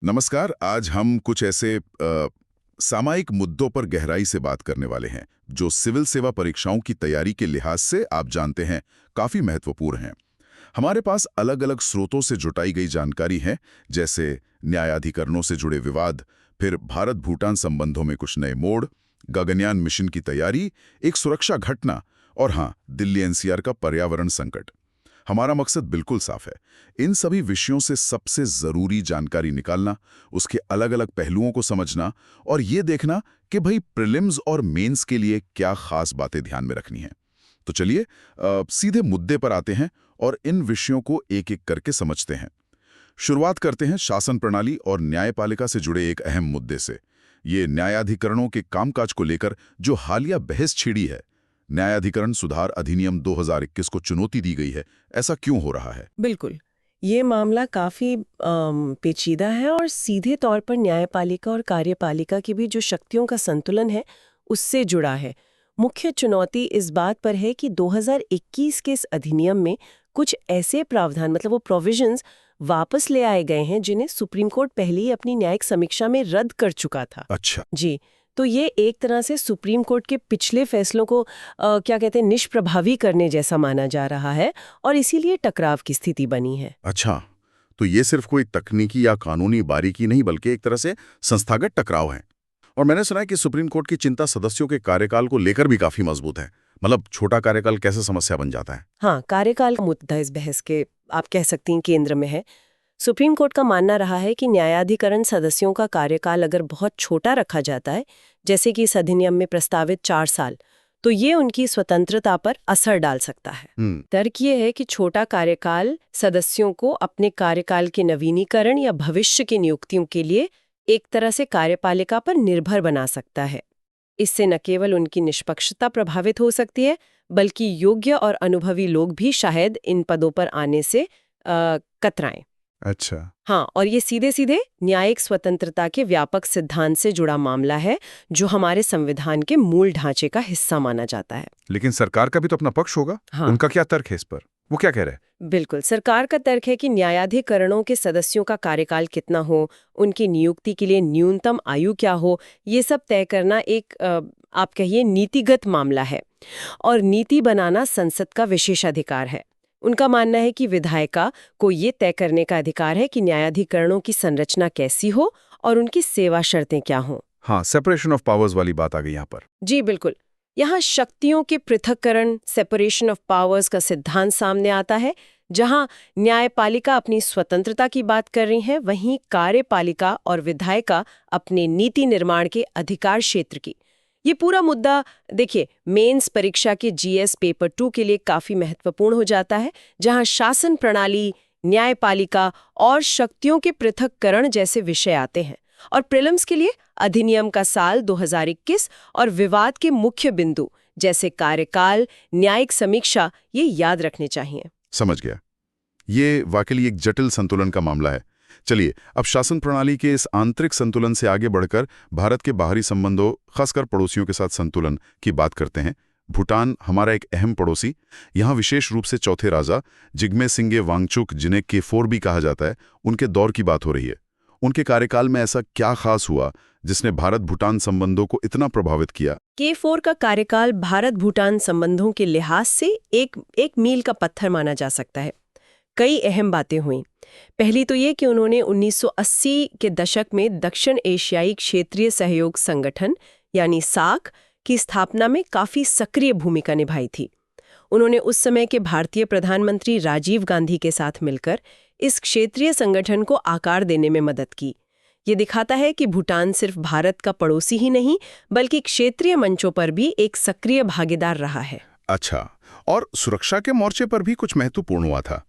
नमस्कार। आज हम कुछ ऐसे सामयिक मुद्दों पर गहराई से बात करने वाले हैं जो सिविल सेवा परीक्षाओं की तैयारी के लिहाज से आप जानते हैं काफी महत्वपूर्ण हैं। हमारे पास अलग-अलग स्रोतों से जुटाई गई जानकारी है, जैसे न्यायाधिकरणों से जुड़े विवाद, फिर भारत-भूटान संबंधों में कुछ नए मोड़, गगनयान मिशन की तैयारी, एक सुरक्षा घटना और हाँ, दिल्ली एनसीआर का पर्यावरण संकट। हमारा मकसद बिल्कुल साफ है, इन सभी विषयों से सबसे जरूरी जानकारी निकालना, उसके अलग-अलग पहलुओं को समझना और ये देखना कि भाई प्रीलिम्स और मेंस के लिए क्या खास बातें ध्यान में रखनी है। तो चलिए सीधे मुद्दे पर आते हैं और इन विषयों को एक-एक करके समझते हैं। शुरुआत करते हैं शासन प्रणाली और न्यायपालिका से जुड़े एक अहम मुद्दे से। ये न्यायाधिकरणों के कामकाज को लेकर जो हालिया बहस छिड़ी है। न्यायाधिकरण सुधार अधिनियम 2021 को चुनौती दी गई है, ऐसा क्यों हो रहा है? बिल्कुल। ये मामला काफ़ी पेचीदा है और सीधे तौर पर न्यायपालिका और कार्यपालिका के बीच जो शक्तियों का संतुलन है, उससे जुड़ा है। मुख्य चुनौती इस बात पर है कि 2021 के इस अधिनियम में कुछ ऐसे प्रावधान मतलब वो प्रोविजंस वापस ले आए गए हैं जिन्हें सुप्रीम कोर्ट पहले ही अपनी न्यायिक समीक्षा में रद्द कर चुका था। अच्छा। जी। तो ये एक तरह से सुप्रीम कोर्ट के पिछले फैसलों को क्या कहते हैं निष्प्रभावी करने जैसा माना जा रहा है और इसीलिए टकराव की स्थिति बनी है। अच्छा, तो ये सिर्फ कोई तकनीकी या कानूनी बारीकी नहीं बल्कि एक तरह से संस्थागत टकराव है। और मैंने सुना है कि सुप्रीम कोर्ट की चिंता सदस्यों के कार्यकाल को लेकर भी काफी मजबूत है। मतलब छोटा कार्यकाल कैसे समस्या बन जाता है? हाँ, कार्यकाल का मुद्दा इस बहस के आप कह सकती हैं केंद्र में है। सुप्रीम कोर्ट का मानना रहा है कि न्यायाधिकरण सदस्यों का कार्यकाल अगर बहुत छोटा रखा जाता है, जैसे कि इस अधिनियम में प्रस्तावित 4 साल, तो ये उनकी स्वतंत्रता पर असर डाल सकता है। तर्क ये है कि छोटा कार्यकाल सदस्यों को अपने कार्यकाल के नवीनीकरण या भविष्य की नियुक्तियों के लिए एक तरह से कार्यपालिका पर निर्भर बना सकता है। इससे न केवल उनकी निष्पक्षता प्रभावित हो सकती है, बल्कि योग्य और अनुभवी लोग भी शायद इन पदों पर आने से कतराएं। अच्छा। हाँ, और ये सीधे सीधे न्यायिक स्वतंत्रता के व्यापक सिद्धांत से जुड़ा मामला है, जो हमारे संविधान के मूल ढांचे का हिस्सा माना जाता है। लेकिन सरकार का भी तो अपना पक्ष होगा। हाँ। उनका क्या तर्क है इस पर? वो क्या कह रहे हैं? बिल्कुल, सरकार का तर्क है कि न्यायाधिकरणों के सदस्यों का कार्यकाल कितना हो, उनकी नियुक्ति के लिए न्यूनतम आयु क्या हो, ये सब तय करना एक आप कहिए नीतिगत मामला है और नीति बनाना संसद का विशेषाधिकार है। उनका मानना है कि विधायिका को ये तय करने का अधिकार है कि न्यायाधिकरणों की संरचना कैसी हो और उनकी सेवा शर्तें क्या हों। हाँ, सेपरेशन ऑफ पावर्स वाली बात आ गई यहाँ पर। जी बिल्कुल। यहाँ शक्तियों के पृथक्करण सेपरेशन ऑफ पावर्स का सिद्धांत सामने आता है। जहाँ न्यायपालिका अपनी स्वतंत्रता की बात कर रही है, वहीं कार्यपालिका और विधायिका अपने नीति निर्माण के अधिकार क्षेत्र की। ये पूरा मुद्दा देखिए मेंस परीक्षा के जीएस पेपर 2 के लिए काफी महत्वपूर्ण हो जाता है, जहां शासन प्रणाली, न्यायपालिका और शक्तियों के पृथक्करण जैसे विषय आते हैं। और प्रीलिम्स के लिए अधिनियम का साल 2021 और विवाद के मुख्य बिंदु जैसे कार्यकाल, न्यायिक समीक्षा ये याद रखने चाहिए। समझ गया। ये वाकई एक जटिल संतुलन का मामला है। चलिए अब शासन प्रणाली के इस आंतरिक संतुलन से आगे बढ़कर भारत के बाहरी संबंधों, खासकर पड़ोसियों के साथ संतुलन की बात करते हैं। भूटान हमारा एक अहम पड़ोसी। यहाँ विशेष रूप से चौथे राजा जिग्मे सिंगे वांगचुक, जिन्हें K4 भी कहा जाता है, उनके दौर की बात हो रही है। उनके कार्यकाल में ऐसा क्या खास हुआ जिसने भारत भूटान संबंधों को इतना प्रभावित किया? K4 का कार्यकाल भारत भूटान संबंधों के लिहाज से एक मील का पत्थर माना जा सकता है। कई अहम बातें हुई। पहली तो ये कि उन्होंने 1980 के दशक में दक्षिण एशियाई क्षेत्रीय सहयोग संगठन यानी सार्क की स्थापना में काफी सक्रिय भूमिका निभाई थी। उन्होंने उस समय के भारतीय प्रधानमंत्री राजीव गांधी के साथ मिलकर इस क्षेत्रीय संगठन को आकार देने में मदद की। ये दिखाता है कि भूटान सिर्फ भारत का पड़ोसी ही नहीं, बल्कि क्षेत्रीय मंचों पर भी एक सक्रिय भागीदार रहा है। अच्छा, और सुरक्षा के मोर्चे पर भी कुछ महत्वपूर्ण हुआ था।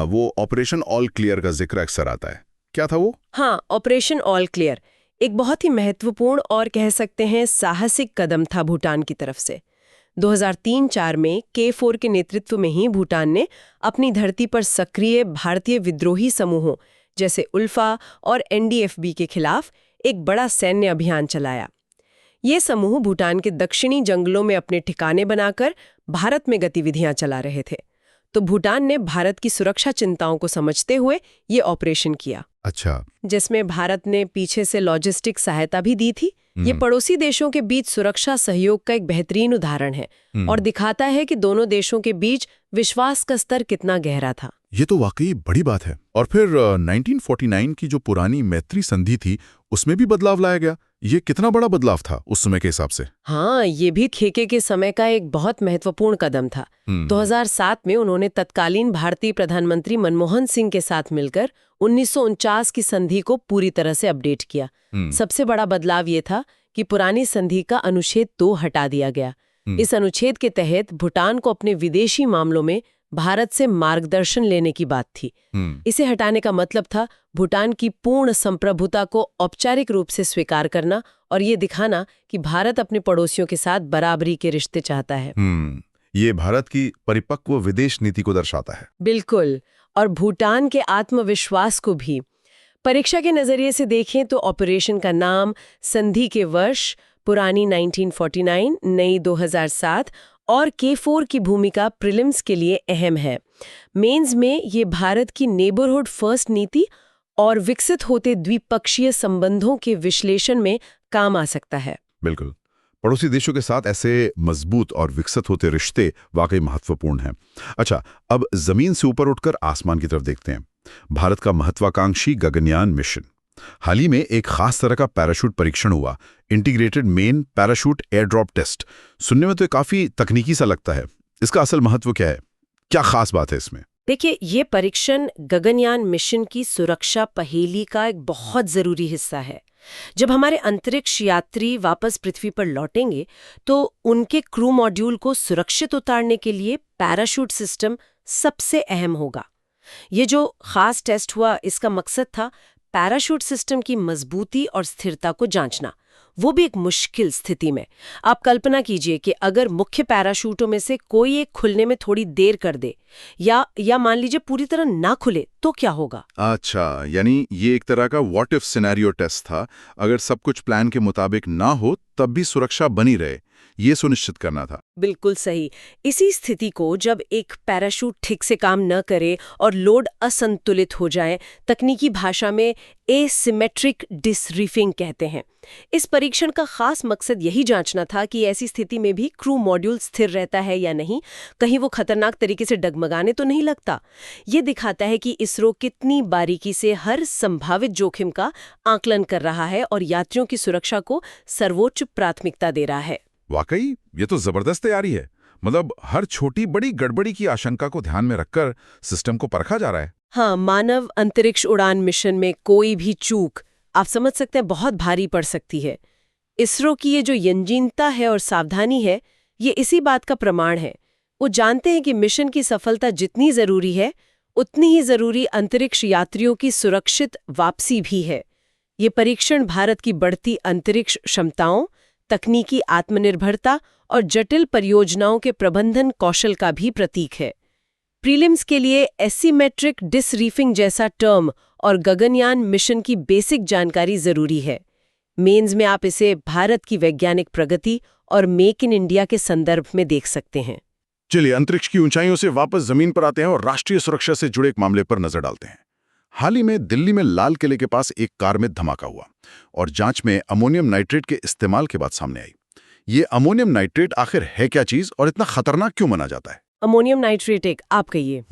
वो ऑपरेशन ऑल क्लियर का जिक्र अक्सर आता है। क्या था वो? हाँ, ऑपरेशन ऑल क्लियर एक बहुत ही महत्वपूर्ण और कह सकते हैं साहसिक कदम था भूटान की तरफ से। 2003-4 में K4 के नेतृत्व में ही भूटान ने अपनी धरती पर सक्रिय भारतीय विद्रोही समूहों जैसे उल्फा और NDFB के खिलाफ एक बड़ा सैन्य अभियान चलाया। ये समूह भूटान के दक्षिणी जंगलों में अपने ठिकाने बनाकर भारत में गतिविधियां चला रहे थे। तो भूटान ने भारत की सुरक्षा चिंताओं को समझते हुए ये ऑपरेशन किया। अच्छा। जिसमें भारत ने पीछे से लॉजिस्टिक सहायता भी दी थी। ये पड़ोसी देशों के बीच सुरक्षा सहयोग का एक बेहतरीन उदाहरण है और दिखाता है कि दोनों देशों के बीच विश्वास का स्तर कितना गहरा था। ये तो वाकई बड़ी बात है। और फिर 1949 की जो पुरानी मैत्री संधि थी, उसमें भी बदलाव लाया गया। ये कितना बड़ा बदलाव था उस समय के हिसाब से? हाँ, ये भी खेके के समय का एक बहुत महत्वपूर्ण कदम था। 2007 में उन्होंने तत्कालीन भारतीय प्रधानमंत्री मनमोहन सिंह के साथ मिलकर 1949 की संधि को पूरी तरह से अपडेट किया। सबसे बड़ा बदलाव ये था कि पुरानी संधि का अनुच्छेद 2 हटा दिया गया। इस अनुच्छेद के तहत भूटान को अपने विदेशी मामलों में भारत से मार्गदर्शन लेने की बात थी। इसे हटाने का मतलब था भूटान की पूर्ण संप्रभुता को औपचारिक रूप से स्वीकार करना और ये दिखाना कि भारत अपने पड़ोसियों के साथ बराबरी के रिश्ते चाहता है। ये भारत की परिपक्व विदेश नीति को दर्शाता है। बिल्कुल, और भूटान के आत्मविश्वास को भी। परीक्षा के नजरिए से देखें तो ऑपरेशन का नाम, संधि के वर्ष, पुरानी 1949, नई 2007 और K4 की भूमिका प्रीलिम्स के लिए अहम है। मेंस में ये भारत की नेबरहुड फर्स्ट नीति और विकसित होते द्विपक्षीय संबंधों के विश्लेषण में काम आ सकता है। बिल्कुल, पड़ोसी देशों के साथ ऐसे मजबूत और विकसित होते रिश्ते वाकई महत्वपूर्ण हैं। अच्छा, अब जमीन से ऊपर उठकर आसमान की तरफ देखते हैं। भारत का महत्वाकांक्षी गगनयान मिशन। हाल ही में एक खास तरह का पैराशूट परीक्षण हुआ, integrated main parachute air drop test. सुनने में तो काफी तकनीकी सा लगता है। इसका असल महत्व क्या है? क्या खास बात है इसमें? देखिए, ये परीक्षण गगनयान मिशन की सुरक्षा पहेली का एक बहुत जरूरी हिस्सा है। जब हमारे अंतरिक्ष यात्री वापस पृथ्वी पर लौटेंगे तो उनके क्रू मॉड्यूल को सुरक्षित उतारने के लिए पैराशूट सिस्टम सबसे अहम होगा। ये जो खास टेस्ट हुआ, इसका मकसद था पैराशूट सिस्टम की मजबूती और स्थिरता को जांचना, वो भी एक मुश्किल स्थिति में। आप कल्पना कीजिए कि अगर मुख्य पैराशूटों में से कोई एक खुलने में थोड़ी देर कर दे या मान लीजिए पूरी तरह ना खुले तो क्या होगा? अच्छा, यानी ये एक तरह का व्हाट इफ सिनेरियो टेस्ट था। अगर सब कुछ प्लान के मुताबिक ना हो तब भी सुरक्षा बनी रहे, ये सुनिश्चित करना था। बिल्कुल सही। इसी स्थिति को जब एक पैराशूट ठीक से काम न करे और लोड असंतुलित हो जाए, तकनीकी भाषा में एसिमेट्रिक डिसरीफिंग कहते हैं। इस परीक्षण का खास मकसद यही जांचना था कि ऐसी स्थिति में भी क्रू मॉड्यूल स्थिर रहता है या नहीं, कहीं वो खतरनाक तरीके से डगमगाने तो नहीं लगता। ये दिखाता है कि इसरो कितनी बारीकी से हर संभावित जोखिम का आकलन कर रहा है और यात्रियों की सुरक्षा को सर्वोच्च प्राथमिकता दे रहा है। वाकई ये तो जबरदस्त तैयारी है। मतलब हर छोटी बड़ी गड़बड़ी की आशंका को ध्यान में रखकर सिस्टम को परखा जा रहा है। हाँ, मानव अंतरिक्ष उड़ान मिशन में कोई भी चूक, आप समझ सकते हैं, बहुत भारी पड़ सकती है। इसरो की ये जो यंजीनता है और सावधानी है, ये इसी बात का प्रमाण है। वो जानते हैं कि मिशन की सफलता जितनी जरूरी है, उतनी ही जरूरी अंतरिक्ष यात्रियों की सुरक्षित वापसी भी है। ये परीक्षण भारत की बढ़ती अंतरिक्ष क्षमताओं, तकनीकी आत्मनिर्भरता और जटिल परियोजनाओं के प्रबंधन कौशल का भी प्रतीक है। प्रीलिम्स के लिए एसिमेट्रिक डिसरीफिंग जैसा टर्म और गगनयान मिशन की बेसिक जानकारी जरूरी है। मेंस में आप इसे भारत की वैज्ञानिक प्रगति और मेक इन इंडिया के संदर्भ में देख सकते हैं। चलिए, अंतरिक्ष की ऊंचाइयों से वापस जमीन पर आते हैं और राष्ट्रीय सुरक्षा से जुड़े एक मामले पर नजर डालते हैं। हाल ही में दिल्ली में लाल किले के पास एक कार में धमाका हुआ और जांच में अमोनियम नाइट्रेट के इस्तेमाल के बाद सामने आई। ये अमोनियम नाइट्रेट आखिर है क्या चीज और इतना खतरनाक क्यों माना जाता है? अमोनियम नाइट्रेट एक, आप कहिए,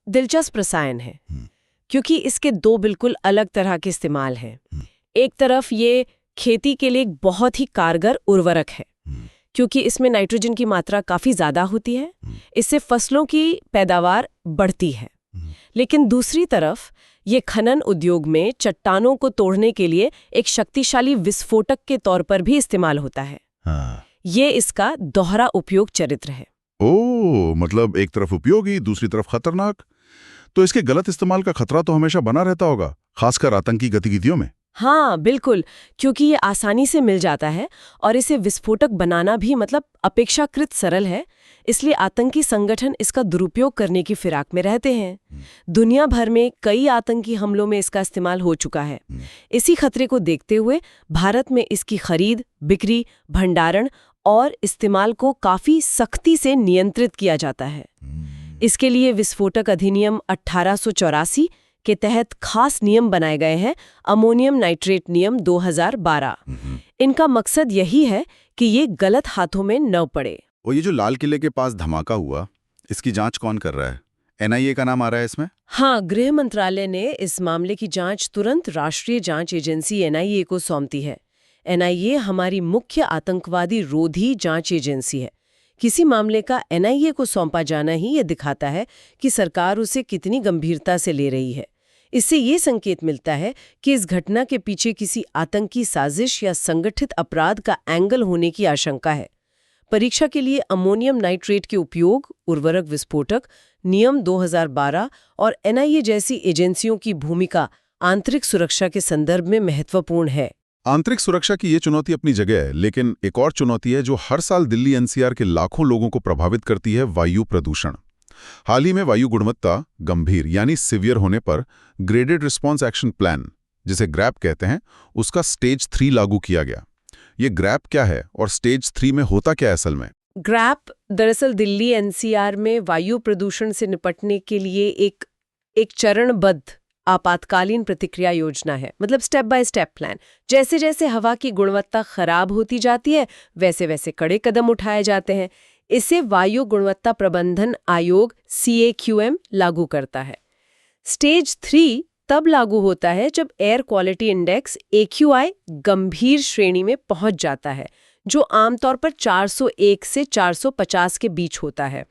दिलचस्प रसायन है, क्योंकि इसके दो बिल्कुल अलग तरह के इस्तेमाल हैं। एक तरफ ये खेती के लिए एक बहुत ही कारगर उर्वरक है, क्योंकि इसमें नाइट्रोजन की मात्रा काफी ज्यादा होती है। इससे फसलों की पैदावार बढ़ती है। लेकिन दूसरी तरफ ये खनन उद्योग में चट्टानों को तोड़ने के लिए एक शक्तिशाली विस्फोटक के तौर पर भी इस्तेमाल होता है। ये इसका दोहरा उपयोग चरित्र है। ओह, मतलब एक तरफ उपयोगी, दूसरी तरफ खतरनाक। तो इसके गलत इस्तेमाल का खतरा तो हमेशा बना रहता होगा, खासकर आतंकी गतिविधियों में। हाँ बिल्कुल, क्योंकि ये आसानी से मिल जाता है और इसे विस्फोटक बनाना भी अपेक्षाकृत सरल है। इसलिए आतंकी संगठन इसका दुरुपयोग करने की फिराक में रहते हैं। दुनिया भर में कई आतंकी हमलों में इसका इस्तेमाल हो चुका है। इसी खतरे को देखते हुए भारत में इसकी खरीद, बिक्री, भंडारण और इस्तेमाल को काफी सख्ती से नियंत्रित किया जाता है। इसके लिए विस्फोटक अधिनियम 1884 के तहत खास नियम बनाए गए हैं, अमोनियम नाइट्रेट नियम 2012। इनका मकसद यही है कि ये गलत हाथों में न पड़े। और ये जो लाल किले के पास धमाका हुआ, इसकी जांच कौन कर रहा है? एनआईए का नाम आ रहा है इसमें? हाँ, गृह मंत्रालय ने इस मामले की जांच तुरंत राष्ट्रीय जांच एजेंसी एनआईए को सौंपती है। एनआईए हमारी मुख्य आतंकवादी रोधी जांच एजेंसी है। किसी मामले का एनआईए को सौंपा जाना ही ये दिखाता है कि सरकार उसे कितनी गंभीरता से ले रही है। इससे ये संकेत मिलता है कि इस घटना के पीछे किसी आतंकी साजिश या संगठित अपराध का एंगल होने की आशंका है। परीक्षा के लिए अमोनियम नाइट्रेट के उपयोग, उर्वरक विस्फोटक, नियम 2012 और एनआईए जैसी एजेंसियों की भूमिका आंतरिक सुरक्षा के संदर्भ में महत्वपूर्ण है। आंतरिक सुरक्षा की ये चुनौती अपनी जगह है, लेकिन एक और चुनौती है जो हर साल दिल्ली एनसीआर के लाखों लोगों को प्रभावित करती है, वायु प्रदूषण। हाल ही में वायु गुणवत्ता गंभीर यानी सिवियर होने पर ग्रेडेड रिस्पॉन्स एक्शन प्लान, जिसे ग्रैप कहते हैं, उसका स्टेज 3 लागू किया गया। ये ग्रैप क्या है और स्टेज 3 में होता क्या है असल में? ग्रैप दरअसल दिल्ली एनसीआर में वायु प्रदूषण से निपटने के लिए एक चरणबद्ध आपातकालीन प्रतिक्रिया योजना है, मतलब स्टेप बाय स्टेप प्लान। जैसे जैसे हवा की गुणवत्ता खराब होती जाती है, वैसे वैसे कड़े कदम उठाए जाते हैं। इसे वायु गुणवत्ता प्रबंधन आयोग CAQM लागू करता है। स्टेज 3 तब लागू होता है जब एयर क्वालिटी इंडेक्स AQI गंभीर श्रेणी में पहुंच जाता है, जो आमतौर पर 401 से 450 के बीच होता है।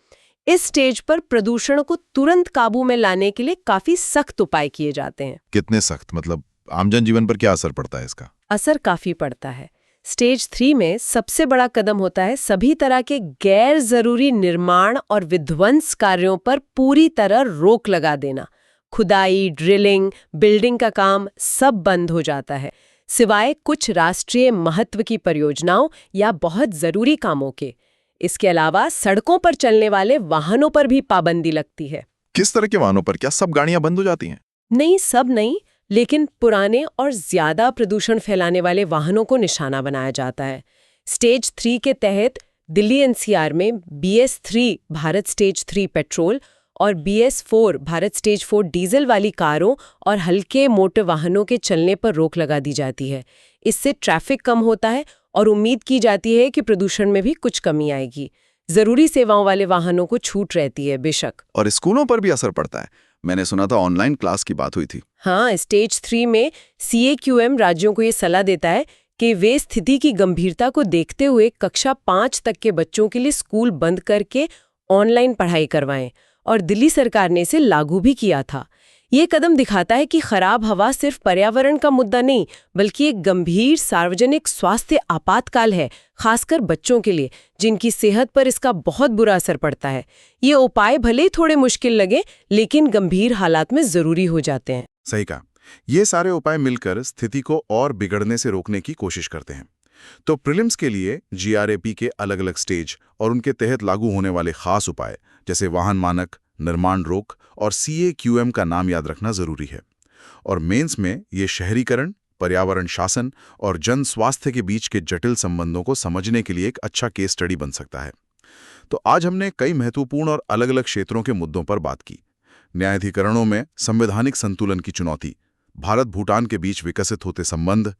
इस स्टेज पर प्रदूषण को तुरंत काबू में लाने के लिए काफी सख्त उपाय किए जाते हैं। कितने सख्त? मतलब आम जन जीवन पर क्या असर पड़ता है इसका? असर काफी पड़ता है। स्टेज 3 में सबसे बड़ा कदम होता है सभी तरह के गैर जरूरी निर्माण और विध्वंस कार्यों पर पूरी तरह रोक लगा देना। खुदाई, ड्रिलिंग, बिल्डिंग का काम सब बंद हो जाता है, सिवाय कुछ राष्ट्रीय महत्व की परियोजनाओं या बहुत जरूरी कामों के। इसके अलावा सड़कों पर चलने वाले वाहनों पर भी पाबंदी लगती है। किस तरह के वाहनों पर? क्या सब गाड़ियां बंद हो जाती हैं? नहीं, सब नहीं, लेकिन पुराने और ज्यादा प्रदूषण फैलाने वाले वाहनों को निशाना बनाया जाता है। स्टेज 3 के तहत दिल्ली एनसीआर में BS3 भारत स्टेज 3 पेट्रोल और BS4 भारत स्टेज 4 डीजल वाली कारों और हल्के मोटर वाहनों के चलने पर रोक लगा दी जाती है। इससे ट्रैफिक कम होता है और उम्मीद की जाती है कि प्रदूषण में भी कुछ कमी आएगी। जरूरी सेवाओं वाले वाहनों को छूट रहती है बेशक। और स्कूलों पर भी असर पड़ता है। मैंने सुना था ऑनलाइन क्लास की बात हुई थी। हाँ, स्टेज 3 में CAQM राज्यों को ये सलाह देता है कि वे स्थिति की गंभीरता को देखते हुए कक्षा 5 तक के बच्चों के लिए स्कूल बंद करके ऑनलाइन पढ़ाई करवाएं, और दिल्ली सरकार ने इसे लागू भी किया था। ये कदम दिखाता है कि खराब हवा सिर्फ पर्यावरण का मुद्दा नहीं, बल्कि एक गंभीर सार्वजनिक स्वास्थ्य आपातकाल है, खासकर बच्चों के लिए, जिनकी सेहत पर इसका बहुत बुरा असर पड़ता है। ये उपाय भले ही थोड़े मुश्किल लगे, लेकिन गंभीर हालात में जरूरी हो जाते हैं। सही कहा। ये सारे उपाय मिलकर स्थिति को और बिगड़ने से रोकने की कोशिश करते हैं। तो प्रीलिम्स के लिए GRAP के अलग अलग स्टेज और उनके तहत लागू होने वाले खास उपाय, जैसे वाहन मानक, निर्माण रोक और CAQM का नाम याद रखना जरूरी है। और मेंस में ये शहरीकरण, पर्यावरण शासन और जन स्वास्थ्य के बीच के जटिल संबंधों को समझने के लिए एक अच्छा केस स्टडी बन सकता है। तो आज हमने कई महत्वपूर्ण और अलग अलग क्षेत्रों के मुद्दों पर बात की। न्यायाधिकरणों में संवैधानिक संतुलन की चुनौती, भारत भूटान के बीच विकसित होते संबंध,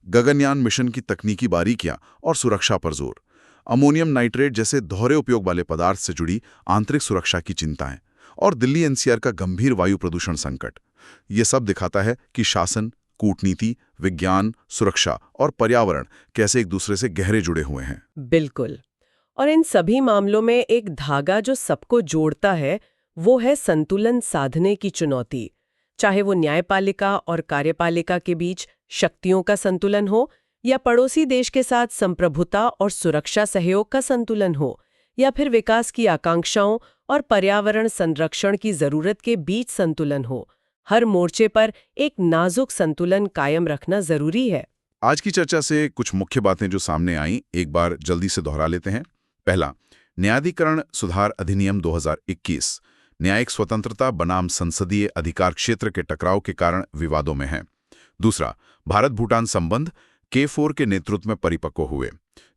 गगनयान मिशन की तकनीकी बारीकियां और सुरक्षा पर जोर, अमोनियम नाइट्रेट जैसे दोहरे उपयोग वाले पदार्थ से जुड़ी आंतरिक सुरक्षा की चिंताएं, और दिल्ली एनसीआर का गंभीर वायु प्रदूषण संकट। ये सब दिखाता है कि शासन, कूटनीति, विज्ञान, सुरक्षा और पर्यावरण कैसे एक दूसरे से गहरे जुड़े हुए हैं। बिल्कुल। और इन सभी मामलों में एक धागा जो सबको जोड़ता है, वो है संतुलन साधने की चुनौती। चाहे वो न्यायपालिका और कार्यपालिका के बीच शक्तियों का संतुलन हो, या पड़ोसी देश के साथ संप्रभुता और सुरक्षा सहयोग का संतुलन हो, या फिर विकास की आकांक्षाओं और पर्यावरण संरक्षण की जरूरत के बीच संतुलन हो, हर मोर्चे पर एक नाजुक संतुलन कायम रखना जरूरी है। आज की चर्चा से कुछ मुख्य बातें जो सामने आईं, एक बार जल्दी से दोहरा लेते हैं। पहला, न्यायाधिकरण सुधार अधिनियम 2021 न्यायिक स्वतंत्रता बनाम संसदीय अधिकार क्षेत्र के टकराव के कारण विवादों में है। दूसरा, भारत भूटान संबंध K4 के नेतृत्व में परिपक्व हुए,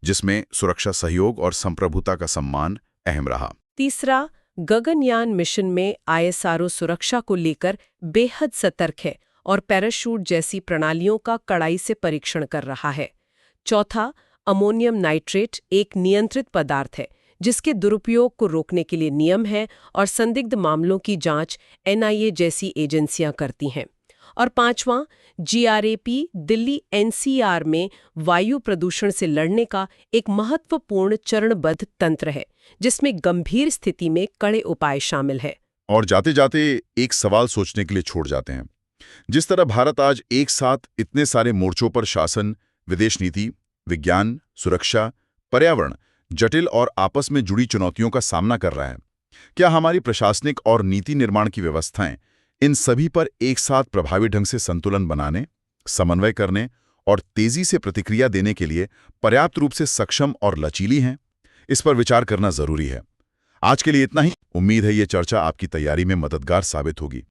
जिसमें सुरक्षा सहयोग और संप्रभुता का सम्मान अहम रहा। तीसरा, गगनयान मिशन में ISRO सुरक्षा को लेकर बेहद सतर्क है और पैराशूट जैसी प्रणालियों का कड़ाई से परीक्षण कर रहा है। चौथा, अमोनियम नाइट्रेट एक नियंत्रित पदार्थ है जिसके दुरुपयोग को रोकने के लिए नियम है और संदिग्ध मामलों की जांच NIA जैसी एजेंसियां करती हैं। और पांचवां, GRAP दिल्ली NCR में वायु प्रदूषण से लड़ने का एक महत्वपूर्ण चरणबद्ध तंत्र है जिसमें गंभीर स्थिति में कड़े उपाय शामिल है। और जाते जाते एक सवाल सोचने के लिए छोड़ जाते हैं। जिस तरह भारत आज एक साथ इतने सारे मोर्चों पर शासन, विदेश नीति, विज्ञान, सुरक्षा, पर्यावरण, जटिल और आपस में जुड़ी चुनौतियों का सामना कर रहा है, क्या हमारी प्रशासनिक और नीति निर्माण की व्यवस्थाएं इन सभी पर एक साथ प्रभावी ढंग से संतुलन बनाने, समन्वय करने और तेजी से प्रतिक्रिया देने के लिए पर्याप्त रूप से सक्षम और लचीली हैं? इस पर विचार करना जरूरी है। आज के लिए इतना ही। उम्मीद है ये चर्चा आपकी तैयारी में मददगार साबित होगी।